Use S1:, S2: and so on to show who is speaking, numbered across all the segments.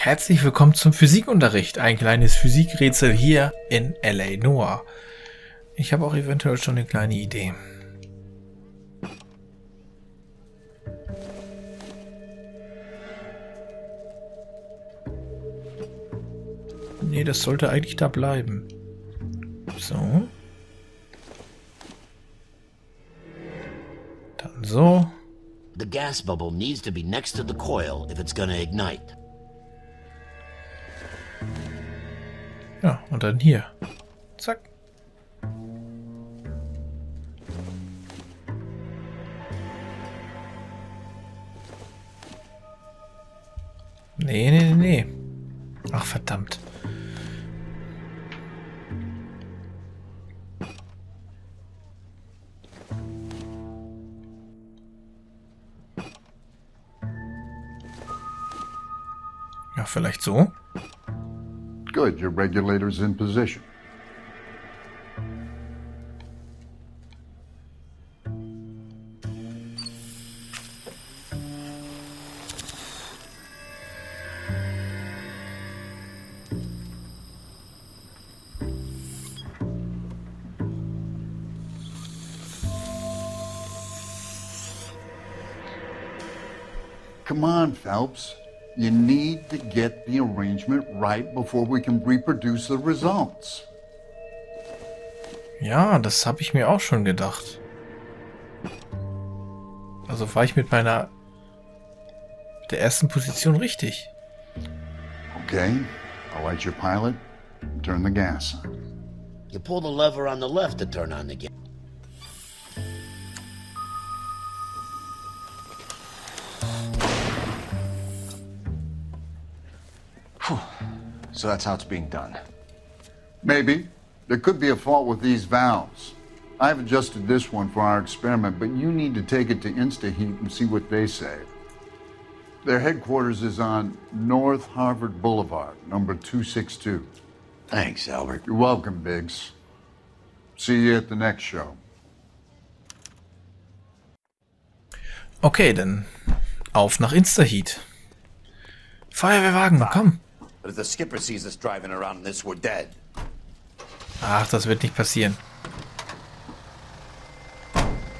S1: Herzlich willkommen zum Physikunterricht. Ein kleines Physikrätsel hier in LA Noire. Ich habe auch eventuell schon eine kleine Idee. Nee, das sollte eigentlich da bleiben. So. Dann so.
S2: The gas bubble needs to be next to the coil if it's gonna ignite.
S1: Ja, und dann hier. Zack. Nee. Ach, verdammt. Ja, vielleicht so.
S3: Good, your regulator's in position. Come on, Phelps. You need to get the arrangement right before we can reproduce the results.
S1: Ja, das habe ich mir auch schon gedacht. Also war ich mit der ersten Position richtig.
S3: Okay, I'll light your pilot and turn the gas on.
S2: You pull the lever on the left to turn on the gas.
S4: So that's how it's being done.
S3: Maybe. There could be a fault with these valves. I've adjusted this one for our experiment, but you need to take it to InstaHeat and see what they say. Their headquarters is on North Harvard Boulevard, number 262.
S2: Thanks, Albert.
S3: You're welcome, Biggs. See you at the next show.
S1: Okay, dann auf nach InstaHeat. Feuerwehrwagen, komm.
S4: But if the skipper sees us driving around in this, we're dead.
S1: Ach, das wird nicht passieren.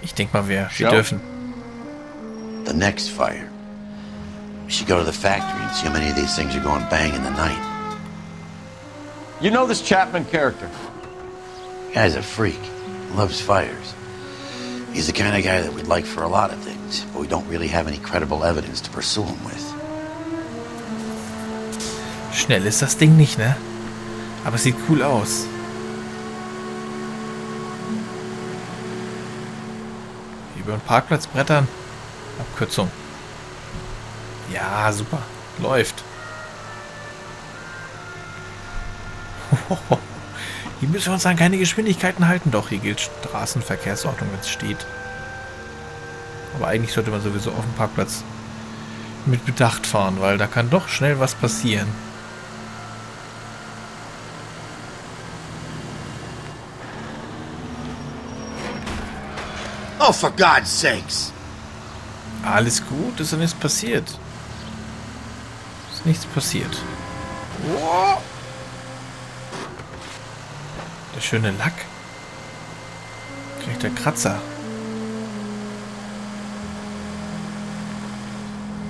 S1: Ich denke mal, wir
S3: Shall?
S1: dürfen.
S2: The next fire. We should go to the factory and see how many of these things are going bang in the night.
S4: You know this Chapman character?
S2: Guy's a freak. Loves fires. He's the kind of guy that we'd like for a lot of things, but we don't really have any credible evidence to pursue him with.
S1: Schnell ist das Ding nicht, ne? Aber es sieht cool aus. Über den Parkplatz brettern. Abkürzung. Ja, super. Läuft. Hier müssen wir uns an keine Geschwindigkeiten halten. Doch, hier gilt Straßenverkehrsordnung, wenn es steht. Aber eigentlich sollte man sowieso auf dem Parkplatz mit Bedacht fahren, weil da kann doch schnell was passieren.
S2: Oh, for God's sakes!
S1: Alles gut, ist ja nichts passiert. Ist nichts passiert. Wow. Der schöne Lack. Kriegt der Kratzer.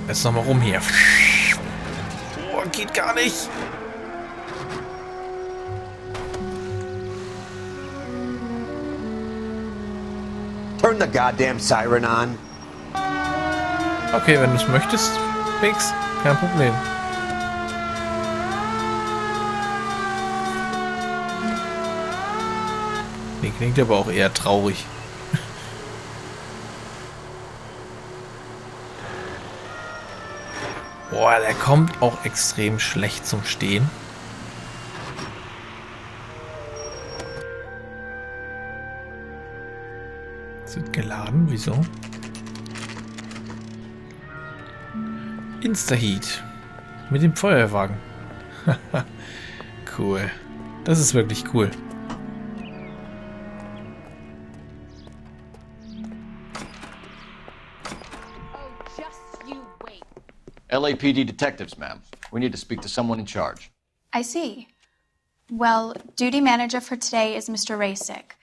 S1: Jetzt nochmal rum hier. Oh, geht gar nicht.
S4: Turn the goddamn siren on.
S1: Okay, wenn du es möchtest, Biggs, kein Problem. Nee, klingt aber auch eher traurig. Boah, der kommt auch extrem schlecht zum Stehen. Sind geladen, wieso? InstaHeat. Mit dem Feuerwagen. Cool. Das ist wirklich cool.
S4: LAPD detectives, ma'am. We need to speak to someone in charge.
S5: I see. Well, duty manager for today is Mr. Rasick.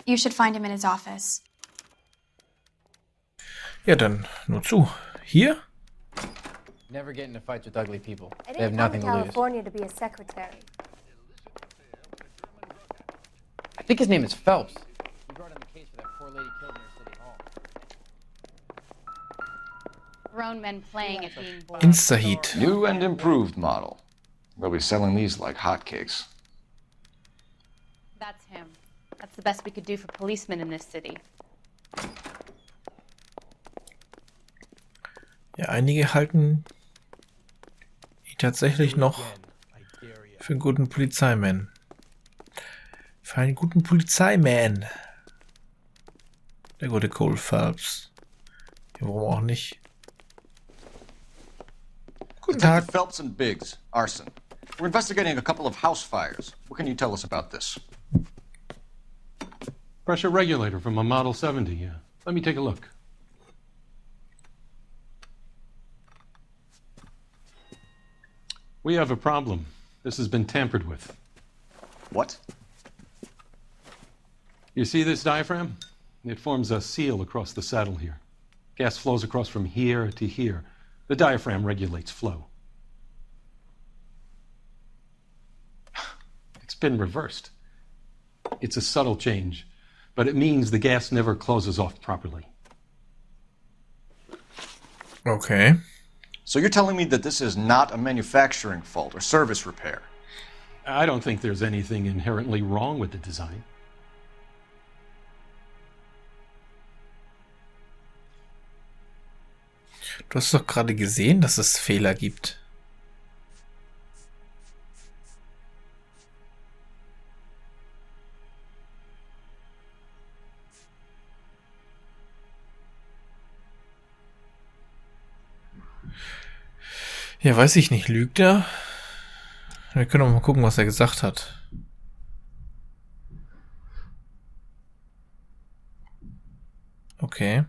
S5: You should find him in his office.
S1: Ja, dann nur zu. Hier?
S6: Never get into fights with ugly people.
S7: I
S6: They have
S7: didn't come
S6: nothing
S7: to
S6: to lose.
S7: California to be a secretary.
S6: I think his name is Phelps. He brought in the case for that poor lady killed near City Hall.
S8: Grown men playing at being bored.
S1: Insta-Heat.
S4: New and improved model. They'll be selling these like hotcakes.
S8: That's him. That's the best we could do for policemen in this city.
S1: Ja, einige halten ihn tatsächlich noch für einen guten Polizeimann. Für einen guten Polizeiman. Der gute Cole Phelps. Ja, warum auch nicht? Guten Tag.
S4: Detective Phelps and Biggs, arson. We're investigating a couple of house fires. What can you tell us about this?
S9: Pressure regulator from a Model 70, yeah. Let me take a look. We have a problem. This has been tampered with.
S4: What?
S9: You see this diaphragm? It forms a seal across the saddle here. Gas flows across from here to here. The diaphragm regulates flow. It's been reversed. It's a subtle change, but it means the gas never closes off properly.
S1: Okay.
S4: So you're telling me that this is not a manufacturing fault or service repair?
S9: I don't think there's anything inherently wrong with the design.
S1: Du hast doch gerade gesehen, dass es Fehler gibt. Ja, weiß ich nicht. Lügt er? Wir können auch mal gucken, was er gesagt hat. Okay.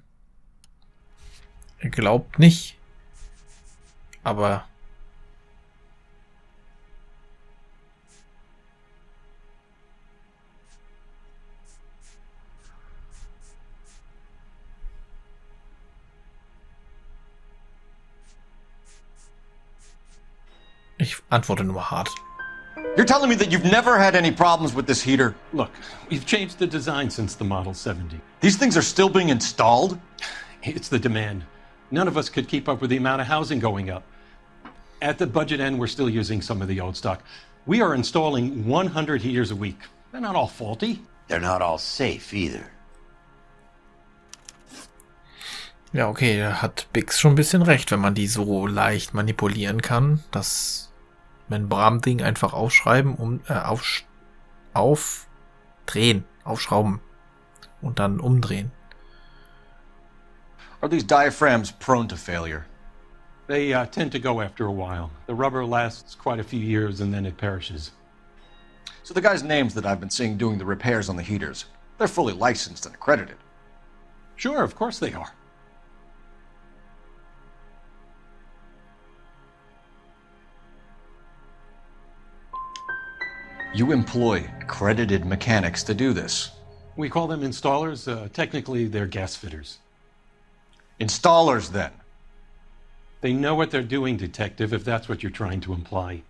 S1: Er glaubt nicht. Aber... Ich antworte nur hart.
S4: You're telling me that you've never had any problems with this heater?
S9: Look, we've changed the design since the Model 70.
S4: These things are still being installed?
S9: It's the demand. None of us could keep up with the amount of housing going up. At the budget end, we're still using some of the old stock. We are installing 100 heaters a week. They're not all faulty.
S2: They're not all safe either.
S1: Ja, okay, da hat Biggs schon ein bisschen recht, wenn man die so leicht manipulieren kann, dass man Bram-Ding einfach aufschreiben, aufdrehen, aufschrauben und dann umdrehen.
S4: Are these diaphragms prone to failure?
S9: They tend to go after a while. The rubber lasts quite a few years and then it perishes.
S4: So the guys' names that I've been seeing doing the repairs on the heaters, they're fully licensed and accredited.
S9: Sure, of course they are.
S4: You employ accredited mechanics to do this.
S9: We call them installers. Technically, they're gas fitters.
S4: Installers, then.
S9: They know what they're doing, Detective, if that's what you're trying to imply.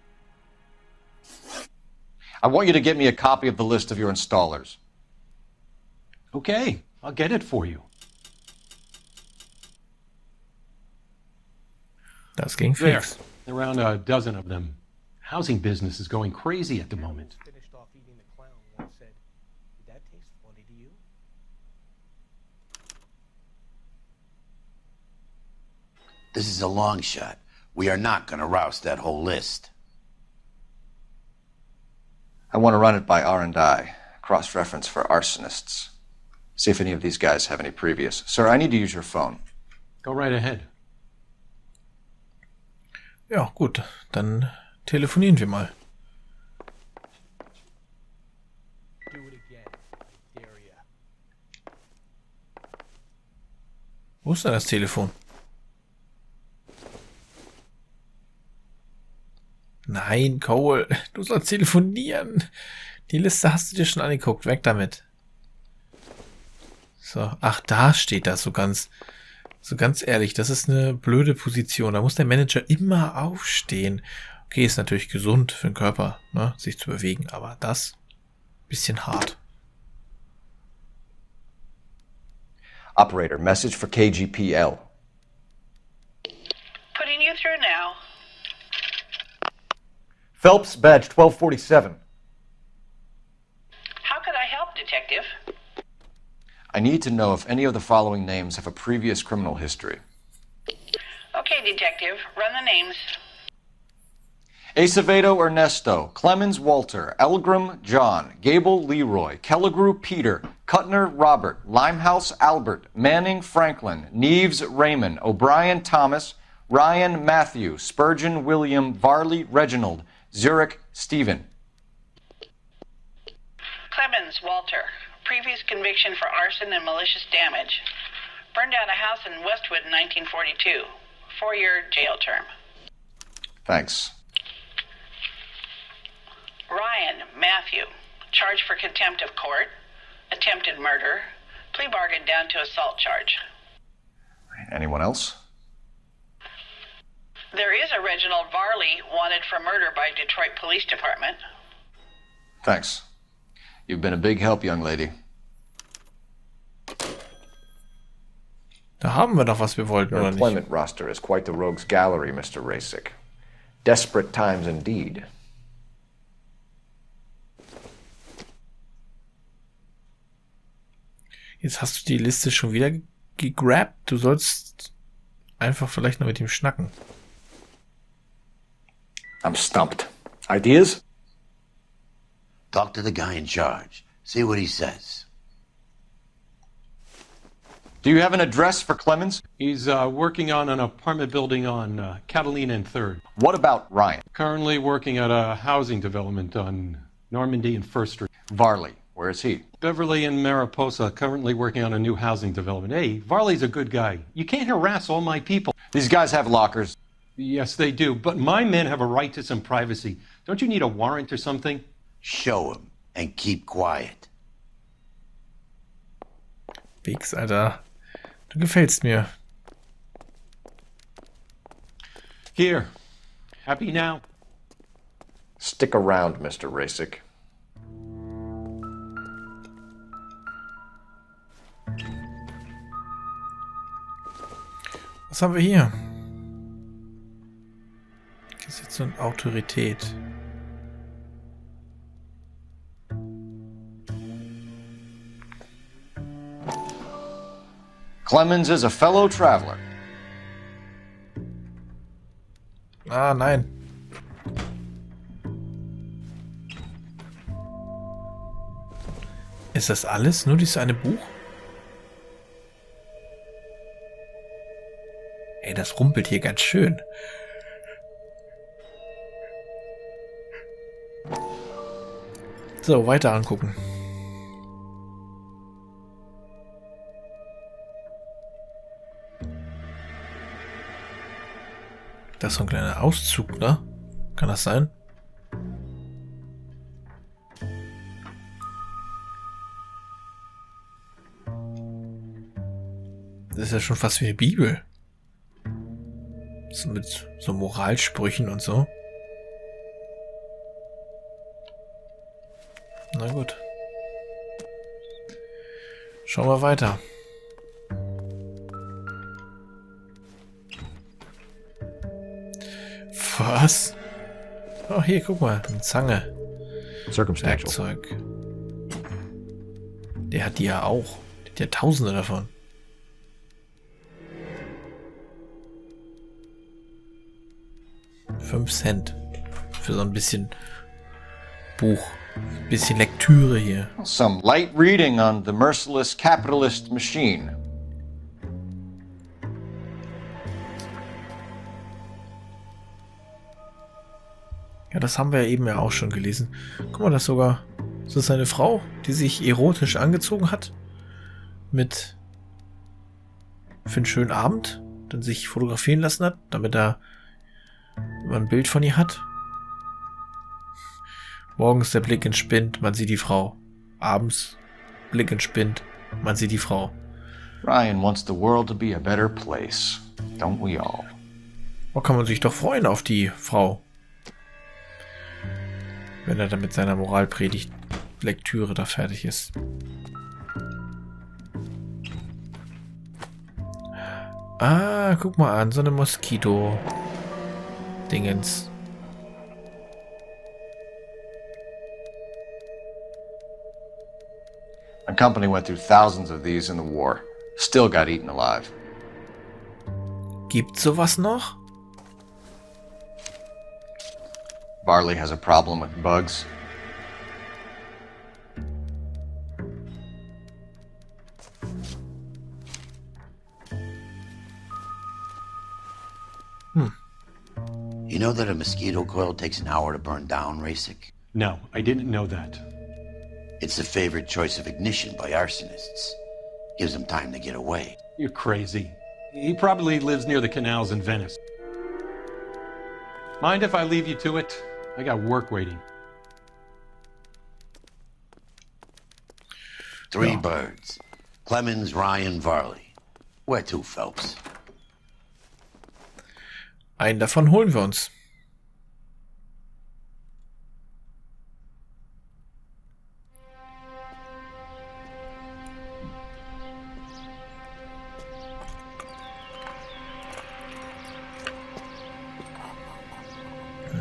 S4: I want you to get me a copy of the list of your installers.
S9: Okay, I'll get it for you.
S1: Das ging
S9: There,
S1: fix.
S9: around a dozen of them. Housing business is going crazy at the moment.
S10: Finished off eating the clown, once said, "Did that taste funny to you?"
S2: This is a long shot. We are not going to roust that whole list.
S4: I want to run it by R&I, cross-reference for arsonists. See if any of these guys have any previous. Sir, I need to use your phone.
S9: Go right ahead.
S1: Ja, gut, dann telefonieren wir mal.
S10: Do it again. I dare ya.
S1: Wo ist denn das Telefon? Nein, Cole, du sollst telefonieren. Die Liste hast du dir schon angeguckt. Weg damit. So, ach, da steht das so ganz ehrlich. Das ist eine blöde Position. Da muss der Manager immer aufstehen. Okay, ist natürlich gesund für den Körper, ne, sich zu bewegen, aber das bisschen hart.
S4: Operator, message for KGPL.
S7: Putting you through now.
S11: Phelps, badge 1247.
S7: How could I help, Detective?
S4: I need to know if any of the following names have a previous criminal history.
S7: Okay, Detective, run the names.
S4: Acevedo Ernesto, Clemens Walter, Elgram John, Gable Leroy, Kelligrew Peter, Cutner Robert, Limehouse Albert, Manning Franklin, Neves Raymond, O'Brien Thomas, Ryan Matthew, Spurgeon William, Varley Reginald, Zurich Stephen.
S7: Clemens Walter, previous conviction for arson and malicious damage. Burned down a house in Westwood in 1942. 4-year jail term.
S4: Thanks.
S7: Ryan Matthew, charged for contempt of court, attempted murder, plea bargain down to assault charge.
S4: Anyone else?
S7: There is a Reginald Varley wanted for murder by Detroit Police Department.
S4: Thanks. You've been a big help, young lady.
S1: Da haben wir doch, was wir wollten,
S11: Your
S1: oder nicht?
S11: employment roster is quite the rogues gallery, Mr. Rasick. Desperate times indeed.
S1: Jetzt hast du die Liste schon wieder gegrabt. Du sollst einfach vielleicht noch mit ihm schnacken.
S11: I'm stumped. Ideas?
S2: Talk to the guy in charge. See what he says.
S4: Do you have an address for Clemens?
S9: He's working on an apartment building on Catalina and 3rd.
S4: What about Ryan?
S9: Currently working at a housing development on Normandy and 1st Street.
S4: Varley, where is he?
S9: Beverly and Mariposa, currently working on a new housing development. Hey, Varley's a good guy. You can't harass all my people.
S4: These guys have lockers.
S9: Yes, they do, but my men have a right to some privacy. Don't you need a warrant or something?
S2: Show him and keep quiet.
S1: Bix, Alter. Du gefällst mir.
S9: Here. Happy now?
S11: Stick around, Mr. Rasick.
S1: Was haben wir hier? Gesetz und Autorität.
S4: Clemens is a fellow traveler.
S1: Ah, nein. Ist das alles? Nur dieses eine Buch? Ey, das rumpelt hier ganz schön. So, weiter angucken. Das ist so ein kleiner Auszug, ne? Kann das sein? Das ist ja schon fast wie eine Bibel. So mit so Moralsprüchen und so. Na gut. Schauen wir weiter. Was? Oh, hier, guck mal. Eine Zange.
S11: Circumstantial.
S1: Werkzeug. Der hat die ja auch. Der hat ja Tausende davon. $5 für so ein bisschen Buch. Ein bisschen Lektüre hier.
S4: Some light reading on the merciless capitalist machine.
S1: Ja, das haben wir ja eben ja auch schon gelesen. Guck mal, das sogar... Das ist eine Frau, die sich erotisch angezogen hat. Für einen schönen Abend. Dann sich fotografieren lassen hat, damit er ein Bild von ihr hat. Morgens der Blick ins Spind, man sieht die Frau. Abends Blick ins Spind, man sieht die Frau.
S4: Ryan wants the world to be a better place. Don't we all?
S1: Da kann man sich doch freuen auf die Frau. Wenn er dann mit seiner Moralpredigt-Lektüre da fertig ist. Ah, guck mal an, so eine Moskito-Dingens.
S4: My company went through thousands of these in the war. Still got eaten alive.
S1: Gibt's sowas noch?
S4: Barley has a problem with bugs.
S2: You know that a mosquito coil takes an hour to burn down, Rasic?
S9: No, I didn't know that.
S2: It's the favorite choice of ignition by arsonists. Gives them time to get away.
S9: You're crazy. He probably lives near the canals in Venice. Mind if I leave you to it? I got work waiting.
S2: 3 birds. Clemens, Ryan, Varley. Where to, Phelps?
S1: Einen davon holen wir uns.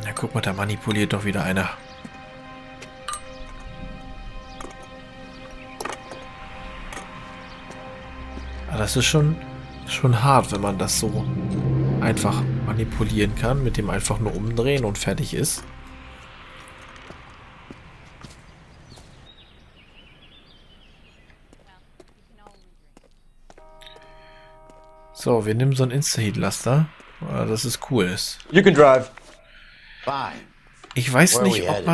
S1: Na, guck mal, da manipuliert doch wieder einer. Aber das ist schon hart, wenn man das so einfach manipulieren kann, mit dem einfach nur umdrehen und fertig ist. So, wir nehmen so ein Insta-Heat-Laster, dass es cool ist.
S6: You can drive.
S2: Fine.
S1: Ich weiß nicht, ob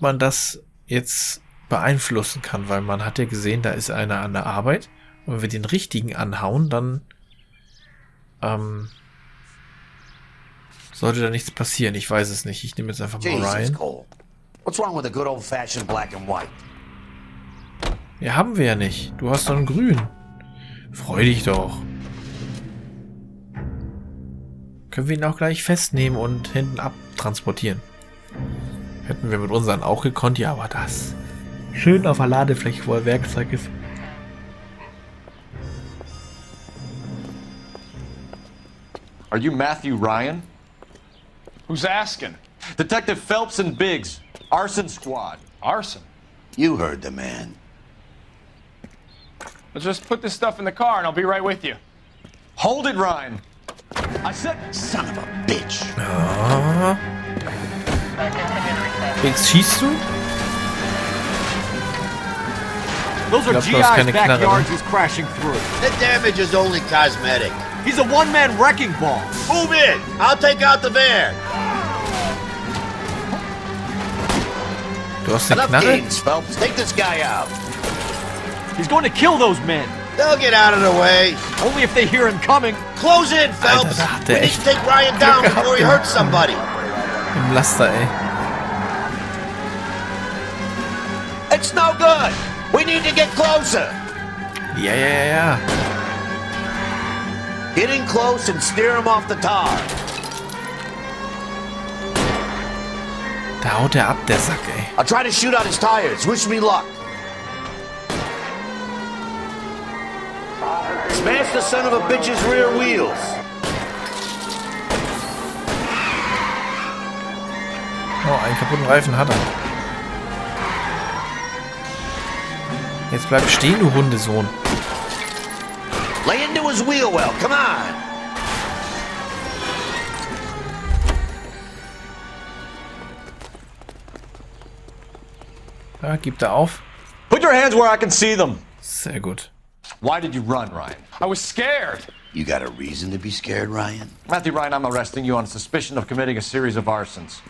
S1: man das jetzt beeinflussen kann, weil man hat ja gesehen, da ist einer an der Arbeit. Und wenn wir den richtigen anhauen, dann sollte da nichts passieren. Ich weiß es nicht. Ich nehme jetzt einfach mal Ryan.
S2: Cole. What's wrong with a good old-fashioned black and white?
S1: Ja, haben wir ja nicht. Du hast doch einen grün. Freu dich doch. Können wir ihn auch gleich festnehmen und hinten abtransportieren. Hätten wir mit unseren auch gekonnt, ja, aber das schön auf der Ladefläche, wo er Werkzeug ist.
S4: Are you Matthew Ryan?
S6: Who's asking?
S4: Detective Phelps and Biggs. Arson Squad.
S6: Arson.
S2: You heard the man.
S6: Let's just put this stuff in the car and I'll be right with you.
S4: Hold it, Ryan. I said...
S2: Son of a bitch.
S1: Ah. Biggs, schießt du?
S12: Those are GI's backyards he's crashing through.
S2: The damage is only cosmetic.
S12: He's a one-man wrecking ball.
S2: Move in. I'll take out the van.
S1: Du hast eine
S2: Enough
S1: Knarre?
S2: games, Phelps. Take this guy out.
S12: He's going to kill those men.
S2: They'll get out of the way.
S12: Only if they hear him coming.
S2: Close in, Phelps.
S1: Alter, da hat
S2: We
S1: der
S2: need
S1: echt
S2: to take Ryan down
S1: Glück
S2: before he
S1: gehabt,
S2: hurts somebody.
S1: Im Laster, ey.
S2: It's no good. We need to get closer.
S1: Ja.
S2: Get in close and steer him off the tar.
S1: Da haut er ab, der Sack, ey.
S2: I'll try to shoot out his tires. Wish me luck. Smash the son of a bitch's rear wheels.
S1: Oh, einen kaputten Reifen hat er. Jetzt bleib stehen, du Hundesohn.
S2: Lay into his wheel well. Come on.
S1: Ja, gibt er auf.
S4: Put your hands where I can see them.
S1: Sehr gut.
S4: Why did you run, Ryan?
S6: I was scared.
S2: You got a reason to be scared, Ryan?
S4: Matthew Ryan, I'm arresting you on suspicion of committing a series of arsons.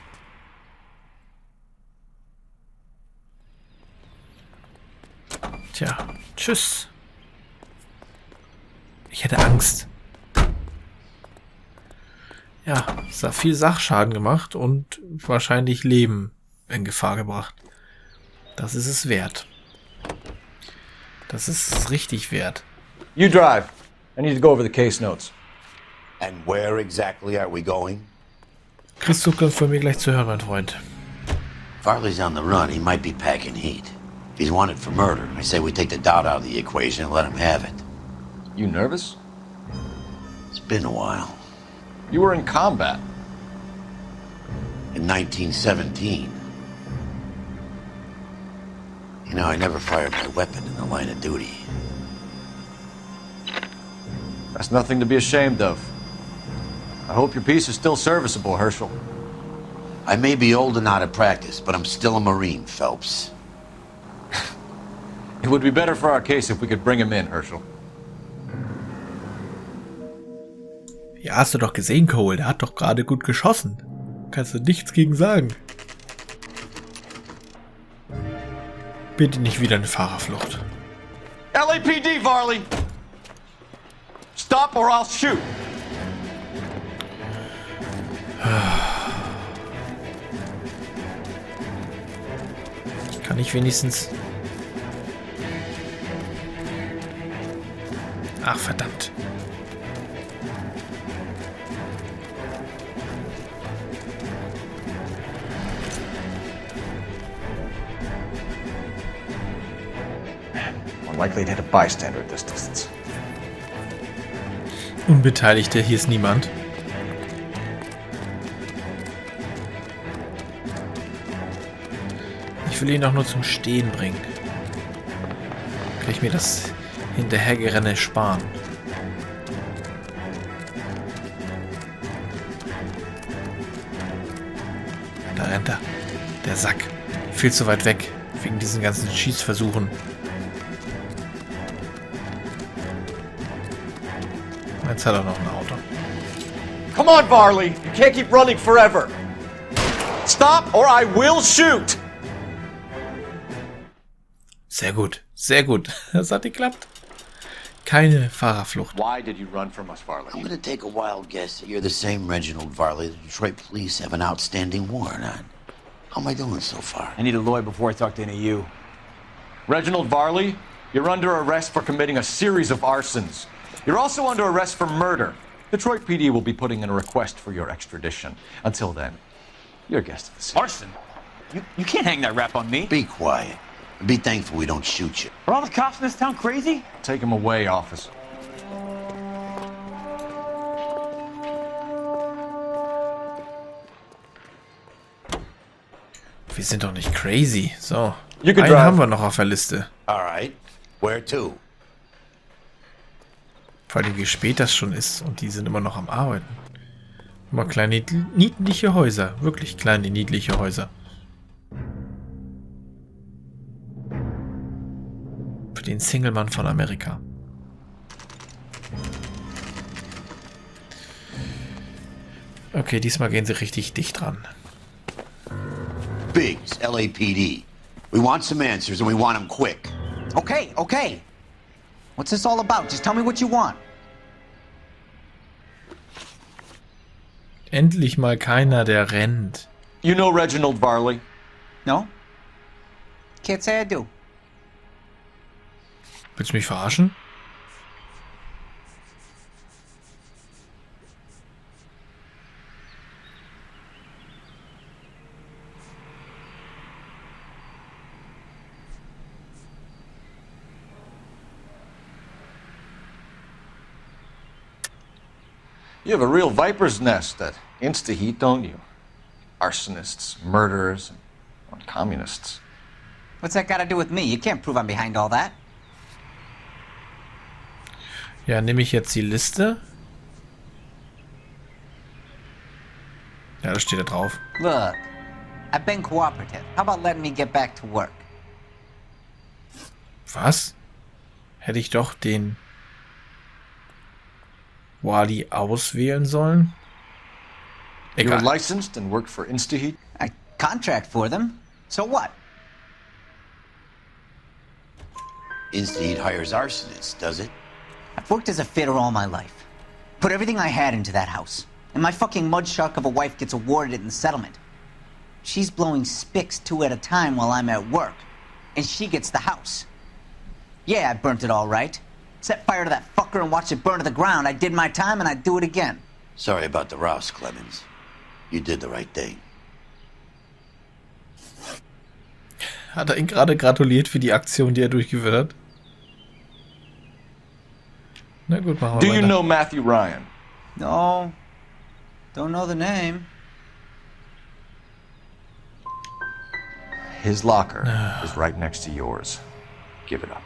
S1: Tja, tschüss. Ich hätte Angst. Ja, es hat viel Sachschaden gemacht und wahrscheinlich Leben in Gefahr gebracht. Das ist es wert. Das ist es richtig wert.
S4: You drive. I need to go over the case notes.
S2: And where exactly are we going?
S1: Kriegst du von mir gleich zu hören, mein Freund.
S2: Farley's on the run. He might be packing heat. If he's wanted for murder, I say we take the doubt out of the equation and let him have it.
S4: You nervous?
S2: It's been a while.
S4: You were in combat.
S2: In 1917. You know, I never fired my weapon in the line of duty.
S4: That's nothing to be ashamed of. I hope your piece is still serviceable, Herschel.
S2: I may be old and out of practice, but I'm still a Marine, Phelps.
S4: It would be better for our case if we could bring him in, Herschel.
S1: Ja, hast du doch gesehen, Cole. Der hat doch gerade gut geschossen. Kannst du nichts gegen sagen. Bitte nicht wieder eine Fahrerflucht.
S4: LAPD, Varley! Stop or I'll shoot!
S1: Kann ich wenigstens... Ach, verdammt.
S11: Likely to hit a bystander at this distance.
S1: Unbeteiligte, hier ist niemand. Ich will ihn auch nur zum Stehen bringen. Kann ich mir das Hinterhergerenne sparen. Da rennt er. Der Sack. Viel zu weit weg. Wegen diesen ganzen Schießversuchen. Jetzt hat er noch ein Auto.
S4: Come on, Varley! You can't keep running forever! Stop or I will shoot!
S1: Sehr gut, sehr gut. Das hat geklappt. Keine Fahrerflucht.
S2: Why did you run from us, Varley? I'm gonna take a wild guess that you're the same Reginald Varley the Detroit police have an outstanding warrant on. How am I doing so far?
S12: I need a lawyer before I talk to any of you.
S4: Reginald Varley, you're under arrest for committing a series of arsons. You're also under arrest for murder. Detroit PD will be putting in a request for your extradition. Until then, you're a guest of the city.
S12: Arson? You can't hang that rap on me.
S2: Be quiet. Be thankful we don't shoot you.
S12: Are all the cops in this town crazy?
S4: Take him away, officer.
S1: Wir sind doch nicht crazy. So,
S4: You can
S1: einen
S4: drive.
S1: haben wir noch auf der Liste.
S2: All right. Where to?
S1: Vor allem, wie spät das schon ist. Und die sind immer noch am Arbeiten. Immer kleine, niedliche Häuser. Wirklich kleine, niedliche Häuser. Für den Single-Mann von Amerika. Okay, diesmal gehen sie richtig dicht ran.
S2: Biggs, LAPD. We want some answers and we want them quick.
S13: Okay, okay. What's this all about? Just tell me what you want.
S1: Endlich mal keiner, der rennt.
S4: You know Reginald Varley?
S13: No? Can't say I do.
S1: Willst du mich verarschen?
S4: You have a real viper's nest at Insta-Heat, don't you? Arsonists, murderers, and communists.
S13: What's that got to do with me? You can't prove I'm behind all that.
S1: Ja, nehme ich jetzt die Liste. Ja, da steht da drauf.
S13: Look, I've been cooperative. How about letting me get back to work?
S1: Was? Hätte ich doch den Wally auswählen sollen?
S4: You're
S1: Egal.
S4: licensed and work for Insta-Heat?
S13: I contract for them. So what?
S2: Insta-Heat hires arsonists, does it?
S13: I've worked as a fitter all my life. Put everything I had into that house. And my fucking mudshark of a wife gets awarded it in the settlement. She's blowing spics 2 at a time while I'm at work. And she gets the house. Yeah, I burnt it all right. Set fire to that fucker and watched it burn to the ground. I did my time and I'd do it again.
S2: Sorry about the rouse, Clemens. You did the right thing.
S1: Hat er ihn gerade gratuliert für die Aktion, die er durchgeführt hat? Na gut, machen wir
S4: Do
S1: weiter.
S4: you know Matthew Ryan?
S13: No. Don't know the name.
S11: His locker is right next to yours. Give it up.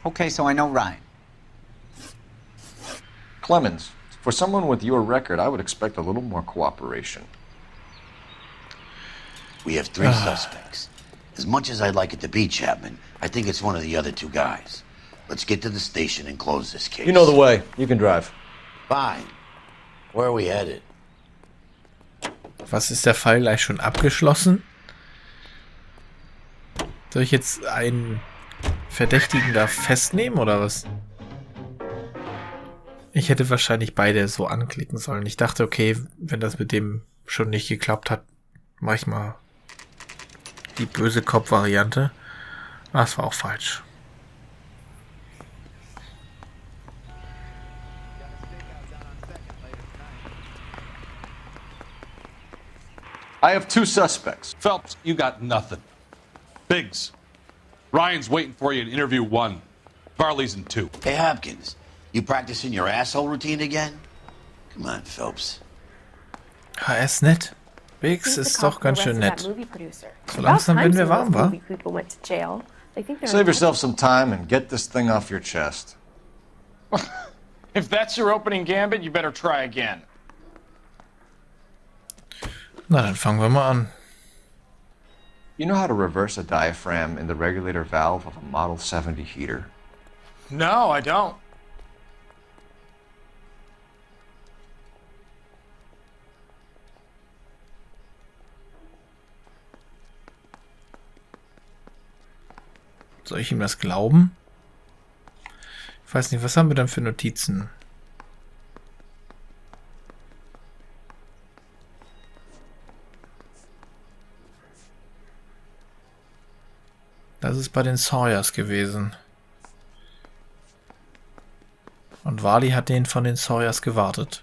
S13: Okay, so I know Ryan.
S11: Clemens, for someone with your record, I would expect a little more cooperation.
S2: We have 3 suspects. As much as I'd like it to be Chapman, I think it's one of the other 2 guys. Let's get to the station and close this case.
S4: You know the way. You can drive.
S2: Fine. Where are we headed?
S1: Was, ist der Fall gleich schon abgeschlossen? Soll ich jetzt einen Verdächtigen da festnehmen oder was? Ich hätte wahrscheinlich beide so anklicken sollen. Ich dachte, okay, wenn das mit dem schon nicht geklappt hat, mach ich mal die böse Cop-Variante. Das war auch falsch.
S4: I have 2 suspects.
S12: Phelps, you got nothing. Biggs, Ryan's waiting for you in interview 1. Varley's in 2.
S2: Hey, Hopkins, you practicing your asshole routine again? Come on, Phelps.
S1: Er ist nett. Biggs ist doch ganz schön nett. So langsam werden wir warm, wa?
S4: Save yourself some time and get this thing off your chest.
S6: If that's your opening gambit, you better try again.
S1: Na, dann fangen wir mal an.
S11: You know how to reverse a diaphragm in the regulator valve of a Model 70 heater?
S6: No, I don't.
S1: Soll ich ihm das glauben? Ich weiß nicht, was haben wir dann für Notizen? Das ist bei den Sawyers gewesen. Und Varley hat den von den Sawyers gewartet.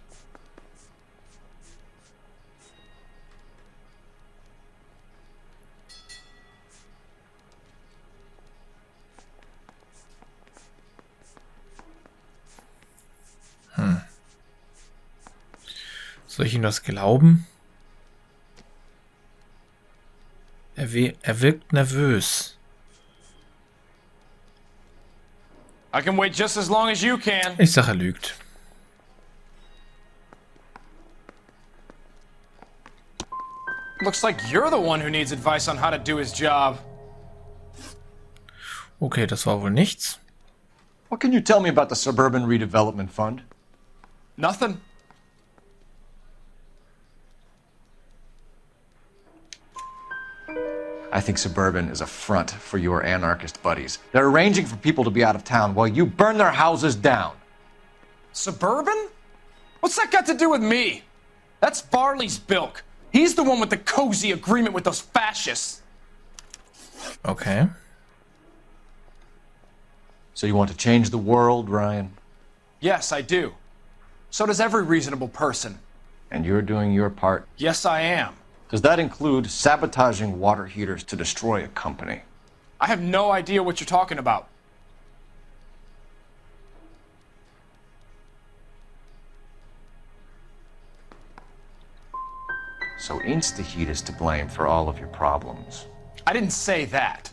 S1: Soll ich ihm das glauben? Er wirkt nervös.
S6: I can wait just as long as you can.
S1: Ich sag, er lügt.
S6: Looks like you're the one who needs advice on how to do his job.
S1: Okay, das war wohl nichts.
S4: What can you tell me about the Suburban Redevelopment Fund?
S6: Nothing.
S11: I think Suburban is a front for your anarchist buddies. They're arranging for people to be out of town while you burn their houses down.
S6: Suburban? What's that got to do with me? That's Varley's bilk. He's the one with the cozy agreement with those fascists.
S1: Okay.
S4: So you want to change the world, Ryan?
S6: Yes, I do. So does every reasonable person.
S11: And you're doing your part?
S6: Yes, I am.
S11: Does that include sabotaging water heaters to destroy a company?
S6: I have no idea what you're talking about.
S11: So InstaHeat is to blame for all of your problems.
S6: I didn't say that.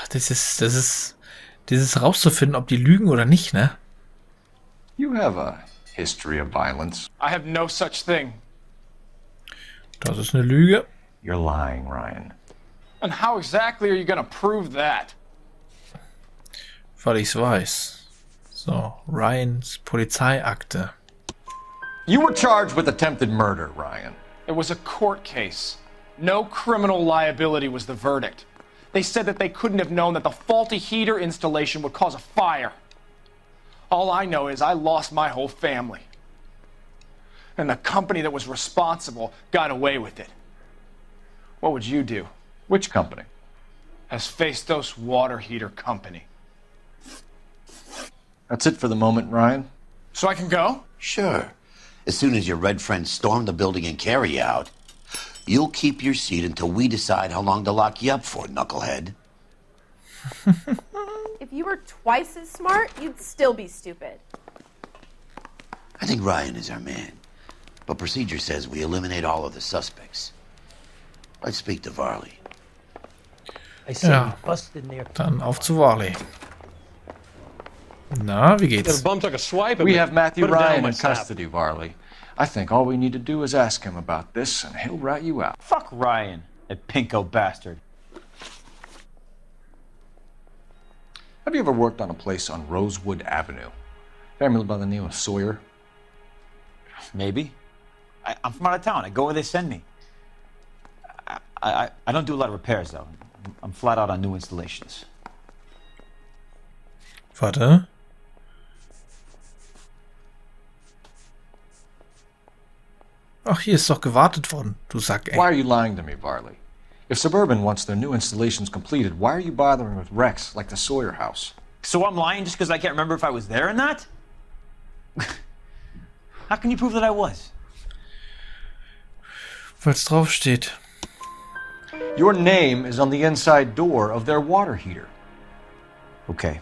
S1: Das ist dieses rauszufinden, ob die lügen oder nicht, ne?
S11: You have a history of violence.
S6: I have no such thing.
S1: Das ist eine Lüge.
S11: You're lying, Ryan.
S6: And how exactly are you gonna prove that?
S1: Weil ich's weiß. So, Ryans Polizeiakte.
S4: You were charged with attempted murder, Ryan.
S6: It was a court case. No criminal liability was the verdict. They said that they couldn't have known that the faulty heater installation would cause a fire. All I know is I lost my whole family. and the company that was responsible got away with it. What would you do?
S11: Which company?
S6: Hephaestus Water Heater Company.
S11: That's it for the moment, Ryan.
S6: So I can go?
S2: Sure. As soon as your red friends storm the building and carry you out, you'll keep your seat until we decide how long to lock you up for, knucklehead.
S14: If you were twice as smart, you'd still be stupid.
S2: I think Ryan is our man, but procedure says we eliminate all of the suspects. Let's speak to Varley.
S1: Ja, dann auf zu Varley. Na, wie geht's?
S11: We have Matthew Ryan in custody, Varley. I think all we need to do is ask him about this, and he'll rat you out.
S15: Fuck Ryan, that pinko bastard.
S11: Have you ever worked on a place on Rosewood Avenue? Family by the name of Sawyer?
S15: Maybe. I'm from out of town. I go where they send me. I don't do a lot of repairs, though. I'm flat out on new installations.
S1: Warte. Ach, hier ist doch gewartet worden, du Sack, ey.
S11: Why are you lying to me, Varley? If Suburban wants their new installations completed, why are you bothering with wrecks like the Sawyer house?
S15: So I'm lying just because I can't remember if I was there or not? How can you prove that I was?
S1: Weil's draufsteht.
S11: Your name is on the inside door of their water heater.
S15: Okay.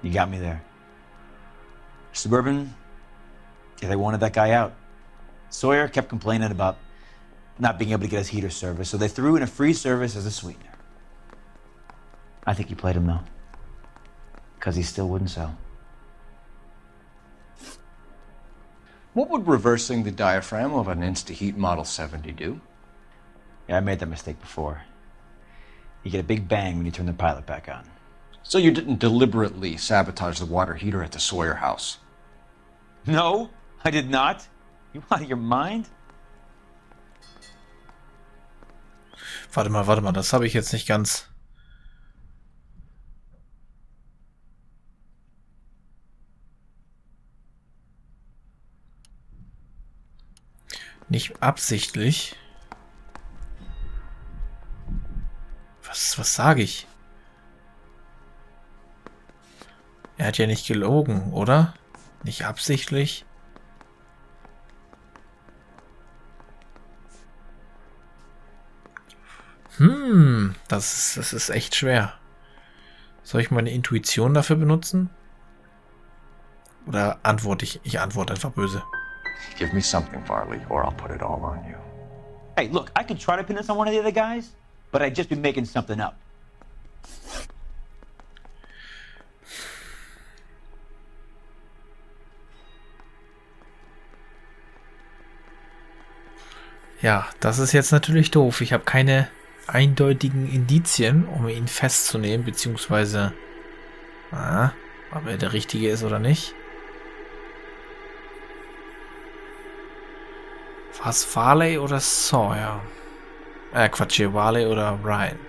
S15: You got me there. Suburban, yeah, they wanted that guy out. Sawyer kept complaining about not being able to get his heater service, so they threw in a free service as a sweetener. I think he played him, though. Because he still wouldn't sell.
S11: What would reversing the diaphragm of an InstaHeat Model 70 do?
S15: Yeah, I made that mistake before. You get a big bang when you turn the pilot back on.
S11: So you didn't deliberately sabotage the water heater at the Sawyer house?
S15: No, I did not. You out of your mind?
S1: Warte mal, das habe ich jetzt nicht ganz... Nicht absichtlich. Was sage ich? Er hat ja nicht gelogen, oder? Nicht absichtlich. Das ist echt schwer. Soll ich meine Intuition dafür benutzen? Oder antworte ich? Ich antworte einfach böse.
S11: Give me something, Varley, or I'll put it all on you.
S15: Hey, look, I could try to pin this on one of the other guys, but I'd just be making something up.
S1: Ja, das ist jetzt natürlich doof. Ich habe keine eindeutigen Indizien, um ihn festzunehmen, beziehungsweise ob er der Richtige ist oder nicht. War es Varley oder Sawyer? Quatsch, hier, Varley oder Ryan?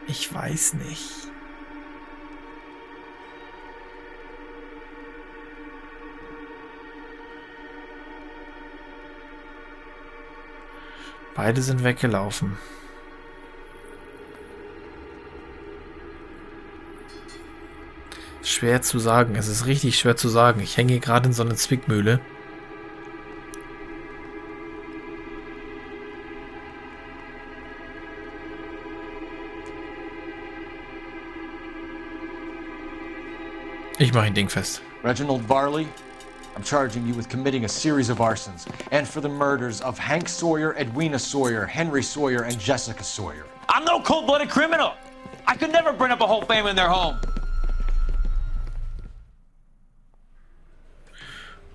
S1: Ich weiß nicht. Beide sind weggelaufen. Schwer zu sagen. Es ist richtig schwer zu sagen. Ich hänge gerade in so einer Zwickmühle. Ich mache ihn dingfest.
S11: Reginald Varley, I'm charging you with committing a series of arsons and for the murders of Hank Sawyer, Edwina Sawyer, Henry Sawyer, and Jessica Sawyer.
S15: I'm no cold-blooded criminal. I could never burn up a whole family in their home.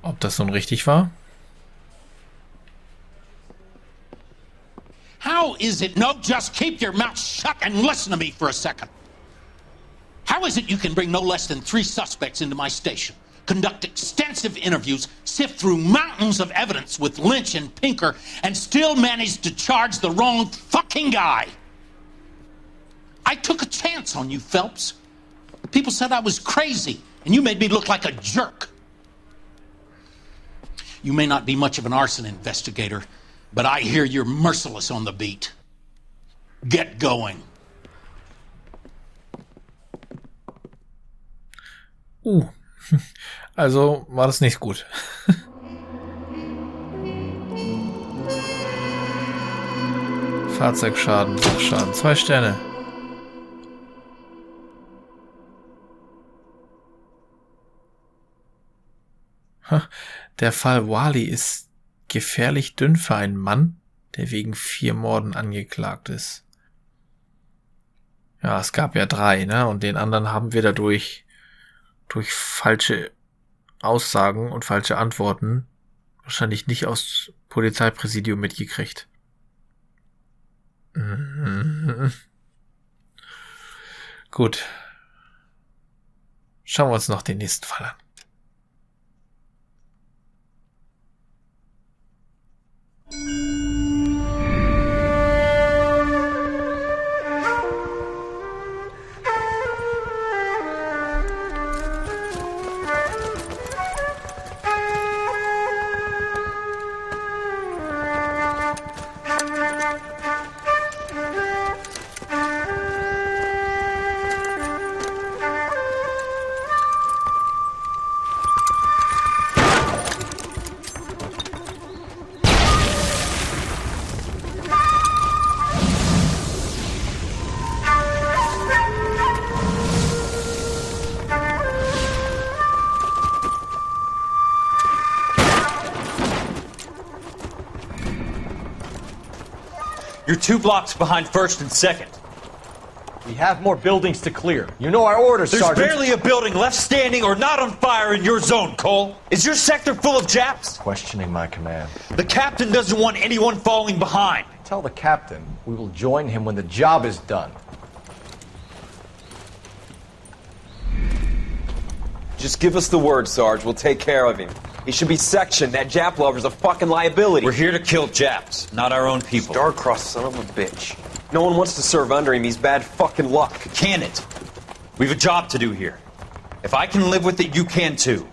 S1: Ob das nun richtig war?
S16: How is it? No, just keep your mouth shut and listen to me for a second. How is it you can bring no less than 3 suspects into my station, conduct extensive interviews, sift through mountains of evidence with Lynch and Pinker, and still manage to charge the wrong fucking guy? I took a chance on you, Phelps. People said I was crazy, and you made me look like a jerk. You may not be much of an arson investigator, but I hear you're merciless on the beat. Get going.
S1: Also war das nicht gut. Fahrzeugschaden, Sachschaden, 2 Sterne. Der Fall Wally ist gefährlich dünn für einen Mann, der wegen 4 Morden angeklagt ist. Ja, es gab ja 3, ne? Und den anderen haben wir dadurch durch falsche Aussagen und falsche Antworten wahrscheinlich nicht aus Polizeipräsidium mitgekriegt. Gut. Schauen wir uns noch den nächsten Fall an.
S11: You're 2 blocks behind 1st and 2nd. We have more buildings to clear. You know our orders, Sergeant. There's barely a building left standing or not on fire in your zone, Cole. Is your sector full of Japs?
S4: Questioning my command.
S11: The captain doesn't want anyone falling behind.
S4: Tell the captain we will join him when the job is done.
S17: Just give us the word, Sarge. We'll take care of him. He should be sectioned. That Jap lover's a fucking liability.
S11: We're here to kill Japs, not our own people.
S17: Star-crossed son of a bitch. No one wants to serve under him. He's bad fucking luck.
S11: Can it? We've a job to do here. If I can live with it, you can too.